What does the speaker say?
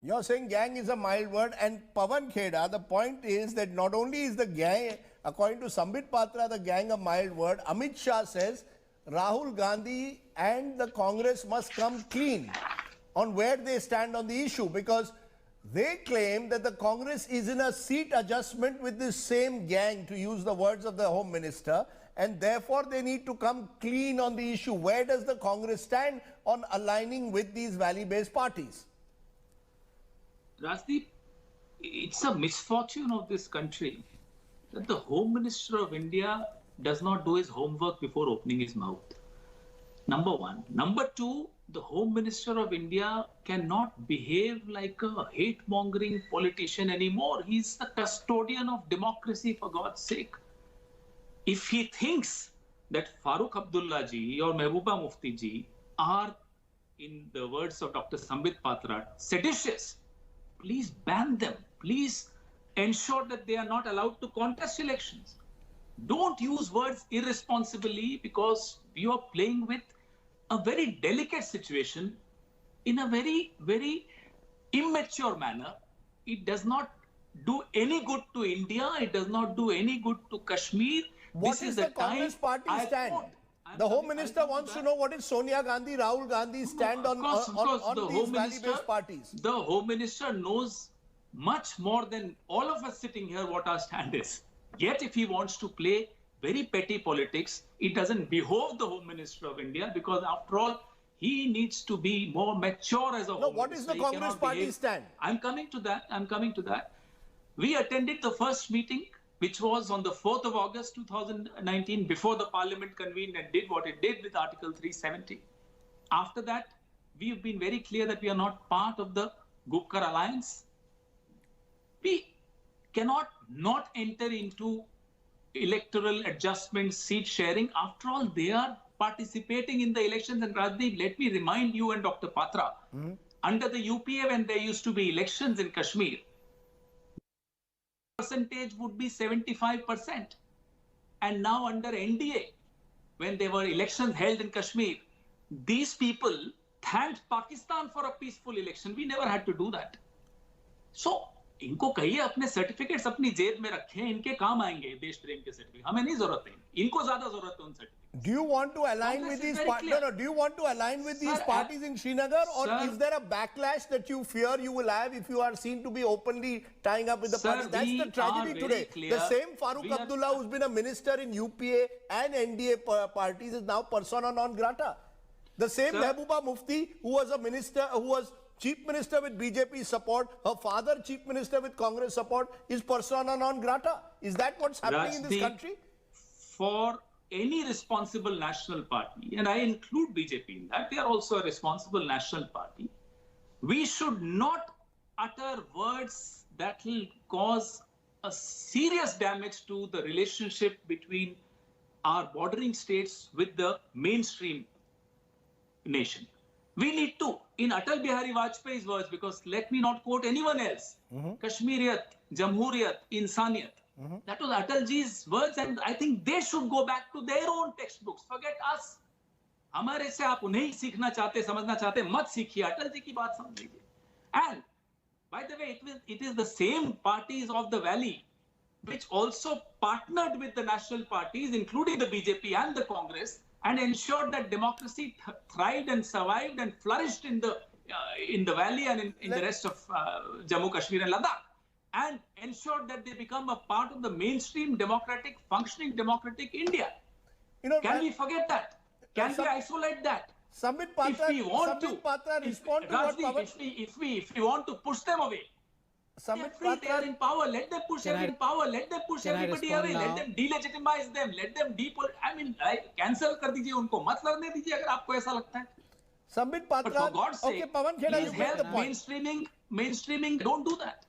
You're saying gang is a mild word, and Pawan Kheda, the point is that not only is the gang, according to Sambit Patra, the gang a mild word, Amit Shah says Rahul Gandhi and the Congress must come clean on where they stand on the issue, because they claim that the Congress is in a seat adjustment with this same gang, to use the words of the Home Minister, and therefore they need to come clean on the issue. Where does the Congress stand on aligning with these valley-based parties? Rajdeep, it's a misfortune of this country that the Home Minister of India does not do his homework before opening his mouth. Number one. Number two, the Home Minister of India cannot behave like a hate-mongering politician anymore. He's the custodian of democracy, for God's sake. If he thinks that Farooq Abdullah ji or Mehbooba Mufti ji are, in the words of Dr. Sambit Patra, seditious, please ban them. Please ensure that they are not allowed to contest elections. Don't use words irresponsibly, because you are playing with a very delicate situation in a very, very immature manner. It does not do any good to India. It does not do any good to Kashmir. What is the Congress party stand? The Home Minister wants to know what is Sonia Gandhi, Rahul Gandhi's stand on these valley-based parties. The Home Minister knows much more than all of us sitting here what our stand is. Yet if he wants to play very petty politics, it doesn't behove the Home Minister of India, because after all, he needs to be more mature as a Home Minister. What is the Congress party stand? I'm coming to that. We attended the first meeting, which was on the 4th of August 2019, before the Parliament convened and did what it did with Article 370. After that, we've been very clear that we are not part of the Gupkar alliance. We cannot not enter into electoral adjustments, seat sharing. After all, they are participating in the elections. And Rajdeep, let me remind you and Dr. Patra, under the UPA, when there used to be elections in Kashmir, percentage would be 75%. And now under NDA, when there were elections held in Kashmir, these people thanked Pakistan for a peaceful election. We never had to do that. So, इनको कहिए अपने certificates अपनी जेब में रखें, इनके काम आएंगे देश प्रेम के सर्टिफिकेट, हमें नहीं जरूरत है, इनको ज्यादा जरूरत है उन certificates. Do you want to align with these parties? No, do you want to align with these parties in Srinagar, or is there a backlash that you fear you will have if you are seen to be openly tying up with the parties? That's the tragedy today. The same Farooq Abdullah, who's been a minister in UPA and NDA parties, is now persona non grata. The same Mehbooba Mufti, who was a minister, who was Chief Minister with BJP support, her father Chief Minister with Congress support, is persona non grata. Is that what's happening in this country? For any responsible national party, and I include BJP in that, they are also a responsible national party, we should not utter words that will cause a serious damage to the relationship between our bordering states with the mainstream nation. We need to, in Atal Bihari Vajpayee's words, because let me not quote anyone else, Kashmiriyat, Jamhuriyat, Insaniyat. That was Atalji's words, and I think they should go back to their own textbooks. Forget us. हमारे से आप उन्हें सीखना चाहते, समझना चाहते, मत सीखिए, अटल जी की बात समझ लीजिए. And by the way, it is the same parties of the valley which also partnered with the national parties, including the BJP and the Congress, and ensured that democracy thrived and survived and flourished in the valley and in the rest of Jammu, Kashmir and Ladakh, and ensured that they become a part of the mainstream democratic, functioning democratic India. Can we forget that? Can we isolate that? Sambit Patra, if we want to respond to if we want to push them away, they are in power. Let them push them in power. Let them push everybody away. Let them delegitimize them. Let them cancel कर दीजिए उनको. मत लड़ने दीजिए अगर आपको ऐसा लगता है. Sambit Patra, But for God's sake, okay, Pawan Kheda, you get the point. Mainstreaming. Don't do that.